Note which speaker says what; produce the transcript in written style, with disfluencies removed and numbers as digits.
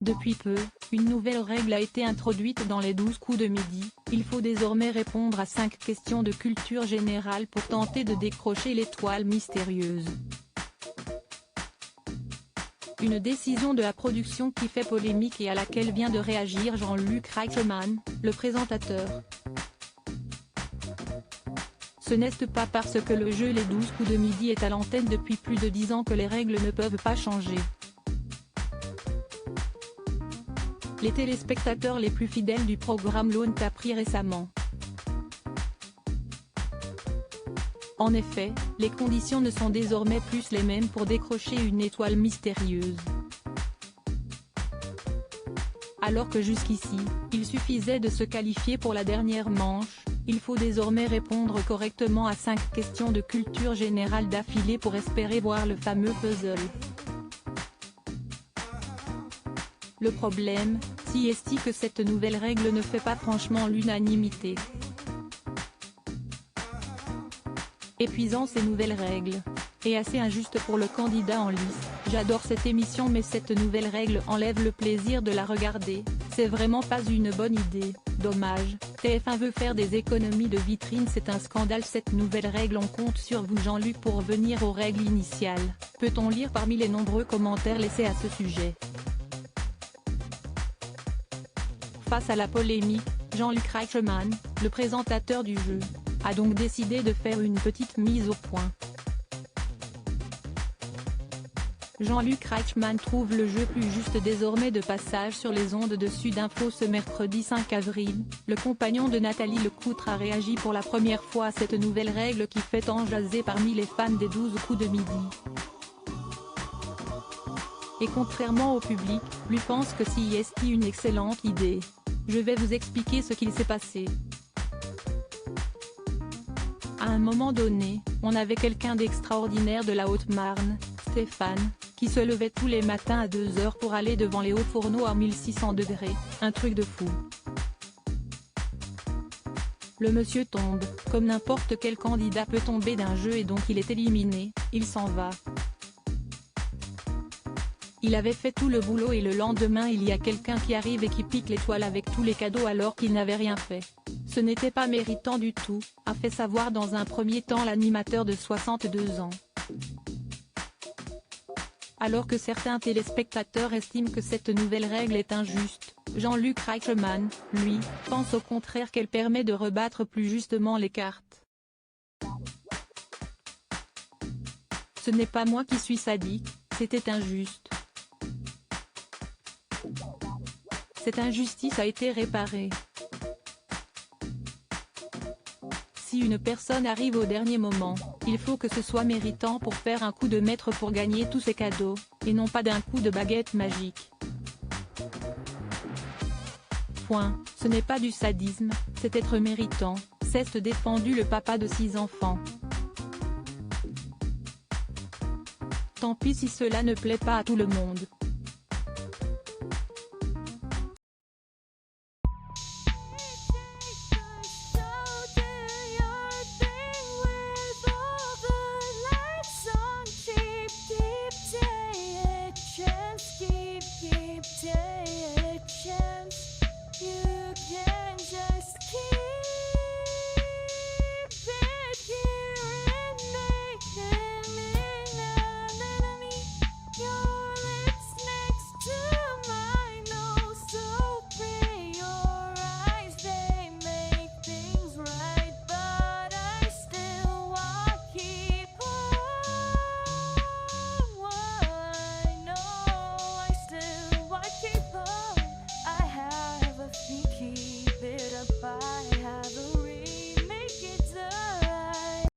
Speaker 1: Depuis peu, une nouvelle règle a été introduite dans les 12 coups de midi, il faut désormais répondre à 5 questions de culture générale pour tenter de décrocher l'étoile mystérieuse. Une décision de la production qui fait polémique et à laquelle vient de réagir Jean-Luc Reichmann, le présentateur. Ce n'est pas parce que le jeu Les 12 coups de midi est à l'antenne depuis plus de 10 ans que les règles ne peuvent pas changer. Les téléspectateurs les plus fidèles du programme l'ont appris récemment. En effet, les conditions ne sont désormais plus les mêmes pour décrocher une étoile mystérieuse. Alors que jusqu'ici, il suffisait de se qualifier pour la dernière manche, il faut désormais répondre correctement à 5 questions de culture générale d'affilée pour espérer voir le fameux puzzle. Le problème, si est que cette nouvelle règle ne fait pas franchement l'unanimité. Épuisant ces nouvelles règles. Et assez injuste pour le candidat en lice. J'adore cette émission mais cette nouvelle règle enlève le plaisir de la regarder, c'est vraiment pas une bonne idée, dommage, TF1 veut faire des économies de vitrine, c'est un scandale cette nouvelle règle, on compte sur vous Jean-Luc pour revenir aux règles initiales, peut-on lire parmi les nombreux commentaires laissés à ce sujet. Face à la polémique, Jean-Luc Reichmann, le présentateur du jeu, a donc décidé de faire une petite mise au point. Jean-Luc Reichmann trouve le jeu plus juste désormais de passage sur les ondes de Sud Info ce mercredi 5 avril, le compagnon de Nathalie Lecoutre a réagi pour la première fois à cette nouvelle règle qui fait tant jaser parmi les fans des 12 coups de midi. Et contrairement au public, lui pense que c'est une excellente idée. Je vais vous expliquer ce qu'il s'est passé. À un moment donné, on avait quelqu'un d'extraordinaire de la Haute-Marne, Stéphane, qui se levait tous les matins à 2 h pour aller devant les hauts fourneaux à 1600 degrés, un truc de fou. Le monsieur tombe, comme n'importe quel candidat peut tomber d'un jeu et donc il est éliminé, il s'en va. Il avait fait tout le boulot et le lendemain il y a quelqu'un qui arrive et qui pique l'étoile avec tous les cadeaux alors qu'il n'avait rien fait. Ce n'était pas méritant du tout, a fait savoir dans un premier temps l'animateur de 62 ans. Alors que certains téléspectateurs estiment que cette nouvelle règle est injuste, Jean-Luc Reichmann, lui, pense au contraire qu'elle permet de rebattre plus justement les cartes. Ce n'est pas moi qui suis sadique, c'était injuste. Cette injustice a été réparée. Si une personne arrive au dernier moment, il faut que ce soit méritant pour faire un coup de maître pour gagner tous ses cadeaux, et non pas d'un coup de baguette magique. Point, ce n'est pas du sadisme, c'est être méritant, s'est défendu le papa de 6 enfants. Tant pis si cela ne plaît pas à tout le monde.